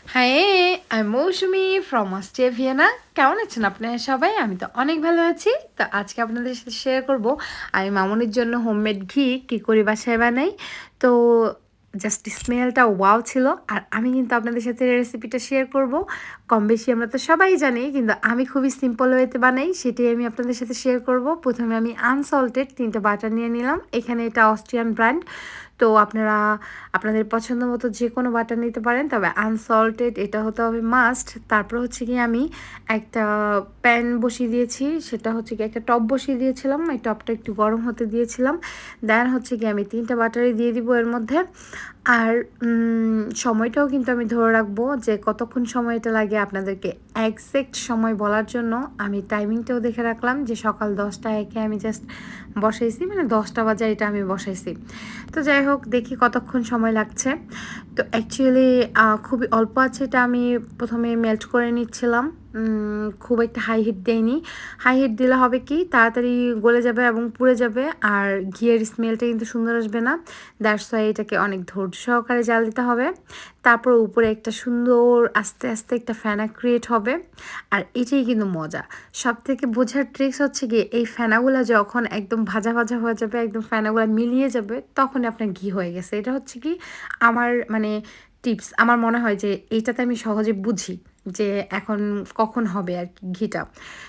High, আমি মৌসুমি from Austria Vienna. কেমন আছেন আপনারা সবাই? আমি তো অনেক ভালো আছি। তো আজকে আপনাদের সাথে শেয়ার করব আমি মামুনির জন্য হোমমেড ঘি কী করে বাসায় বানাই। তো জাস্ট স্মেলটা ওয়াও ছিল। আর আমি কিন্তু আপনাদের সাথে রেসিপিটা শেয়ার করব। কম বেশি আমরা তো সবাই জানি, কিন্তু আমি খুবই সিম্পল ওয়েতে বানাই, সেটাই আমি আপনাদের সাথে শেয়ার করব। প্রথমে আমি আনসল্টেড 3টা বাটার নিয়ে নিলাম। এখানে এটা অস্ট্রিয়ান ব্র্যান্ড। তো আপনারা আপনাদের পছন্দ মতো যে কোনো বাটার নিতে পারেন, তবে আনসল্টেড এটা হতে হবে মাস্ট। তারপর হচ্ছে কি আমি একটা প্যান বসিয়ে দিয়েছি, সেটা হচ্ছে কি একটা টপ বসিয়ে দিয়েছিলাম, এই টপটা একটু গরম হতে দিয়েছিলাম। দেন হচ্ছে কি আমি 3টা বাটারই দিয়ে দিব এর মধ্যে। আর সময়টাও কিন্তু আমি ধরে রাখবো যে কতক্ষণ সময়টা লাগে আপনাদেরকে একজ্যাক্ট সময় বলার জন্য। আমি টাইমিংটাও দেখে রাখলাম যে সকাল 10টা একে আমি জাস্ট বসাইছি, মানে 10টা বাজে এটা আমি বসাইছি। তো যাই হোক, দেখি কতক্ষণ সময় লাগছে। তো অ্যাকচুয়ালি খুবই অল্প আছে, এটা আমি প্রথমে মেল্ট করে নিচ্ছিলাম। খুব একটা হাই হিট দেয়নি। হাই হিট দিলে হবে কি তাড়াতাড়ি গলে যাবে এবং পুড়ে যাবে, আর ঘিয়ের স্মেলটা কিন্তু সুন্দর আসবে না। দ্যাটস ওয়াই এটাকে অনেক ধৈর্য সহকারে জাল দিতে হবে। তারপর উপরে একটা সুন্দর আস্তে আস্তে একটা ফেনা ক্রিয়েট হবে। আর এটাই কিন্তু মজা। সব থেকে বোঝার ট্রিক্স হচ্ছে গিয়ে এই ফেনাগুলো যখন একদম ভাজা ভাজা হয়ে যাবে, একদম ফেনাগুলো মিলিয়ে যাবে, তখন আপনার ঘি হয়ে গেছে। এটা হচ্ছে কি আমার মানে টিপস। আমার মনে হয় যে এইটাতে আমি সহজে বুঝি যে এখন কখন হবে আর কি ঘিটা।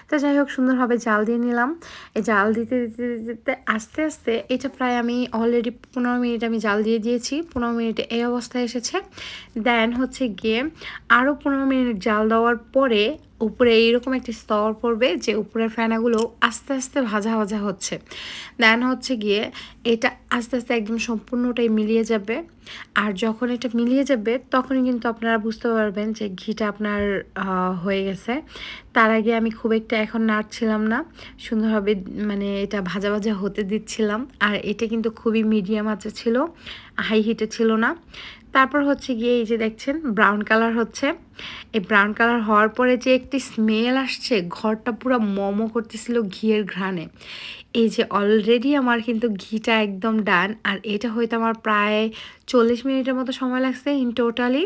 তো যাই হোক, সুন্দরভাবে জাল দিয়ে নিলাম। এই জাল দিতে দিতে দিতে আস্তে আস্তে এটা প্রায় আমি অলরেডি 15 মিনিট আমি জাল দিয়ে দিয়েছি। 15 মিনিটে এই অবস্থায় এসেছে। দেন হচ্ছে গিয়ে আরও 15 মিনিট জাল দেওয়ার পরে উপরে এইরকম একটি স্তর পড়বে যে উপরের ফেনাগুলো আস্তে আস্তে ভাজা ভাজা হচ্ছে। দেন হচ্ছে গিয়ে এটা আস্তে আস্তে একদম সম্পূর্ণটাই মিলিয়ে যাবে। আর যখন এটা মিলিয়ে যাবে তখনই কিন্তু আপনারা বুঝতে পারবেন যে ঘিটা আপনার হয়ে গেছে। তার আগে আমি খুব একটা এখন নাড়ছিলাম না, সুন্দরভাবে মানে এটা ভাজা ভাজা হতে দিচ্ছিলাম। আর এটা কিন্তু খুবই মিডিয়াম আঁচে ছিল, হাই হিটে ছিল না। তারপর হচ্ছে গিয়ে এই যে দেখছেন ব্রাউন কালার হচ্ছে। এই ব্রাউন কালার হওয়ার পরে যে একটি স্মেল আসছে, ঘরটা পুরো মমো করতেছিল ঘিয়ের ঘ্রাণে। এই যে অলরেডি আমার কিন্তু ঘিটা একদম ডান। আর এটা হয়তো আমার প্রায় 40 মিনিটের মতো সময় লাগছে ইন টোটালি।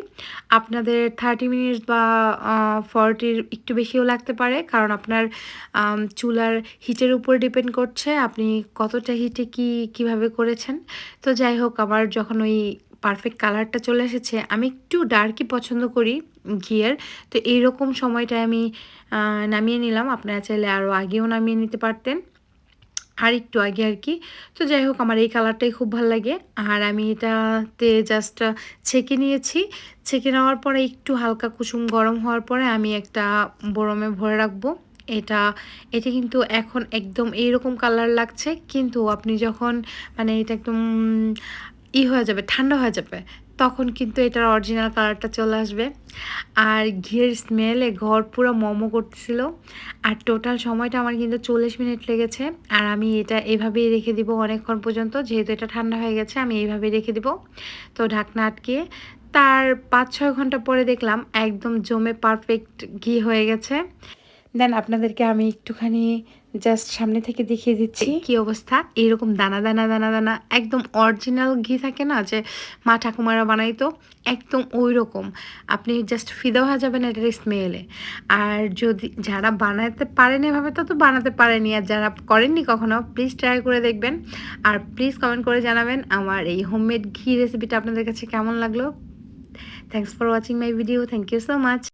আপনাদের 30 মিনিটস বা 40-র একটু বেশিও লাগতে পারে, কারণ আপনার চুলার হিটের উপর ডিপেন্ড করছে আপনি কতটা হিটে কীভাবে করেছেন। তো যাই হোক, আমার যখন ওই পারফেক্ট কালারটা চলে এসেছে, আমি একটু ডার্কই পছন্দ করি ঘিয়ের। তো এইরকম সময়টায় আমি নামিয়ে নিলাম। আপনারা চাইলে আরও আগেও নামিয়ে নিতে পারতেন, আর একটু আগে আর কি। তো যাই হোক, আমার এই কালারটাই খুব ভালো লাগে। আর আমি এটাতে জাস্ট ছেঁকে নিয়েছি। ছেঁকে নেওয়ার পরে একটু হালকা কুসুম গরম হওয়ার পরে আমি একটা বরমে ভরে রাখবো। এটা এটা কিন্তু এখন একদম এইরকম কালার লাগছে, কিন্তু আপনি যখন মানে এটা একদম হয়ে যাবে, ঠান্ডা হয়ে যাবে, তখন কিন্তু এটার অরিজিনাল কালারটা চলে আসবে। আর ঘিয়ের স্মেলে ঘর পুরো মমো করতেছিল। আর টোটাল সময়টা আমার কিন্তু 40 মিনিট লেগেছে। আর আমি এটা এভাবেই রেখে দিব অনেকক্ষণ পর্যন্ত, যেহেতু এটা ঠান্ডা হয়ে গেছে আমি এইভাবেই রেখে দিব। তো ঢাকনা আটকিয়ে তার 5-6 ঘন্টা পরে দেখলাম একদম জমে পারফেক্ট ঘি হয়ে গেছে। দেন আপনাদেরকে আমি একটুখানি জাস্ট সামনে থেকে দেখিয়ে দিচ্ছি কি অবস্থা। এইরকম দানা দানা দানা দানা একদম অরিজিনাল ঘি থাকে না, যে মা ঠাকুমারা বানাইতো, একদম ওই রকম। আপনি জাস্ট ফিদা হয়ে যাবেন এটার স্মেলে। আর যদি যারা বানাতে পারেন এভাবে, তো বানাতে পারেনি, আর যারা করেননি কখনো, প্লিজ ট্রাই করে দেখবেন। আর প্লিজ কমেন্ট করে জানাবেন আমার এই হোমমেড ঘি রেসিপিটা আপনাদের কাছে কেমন লাগলো। Thanks for watching my video. Thank you so much.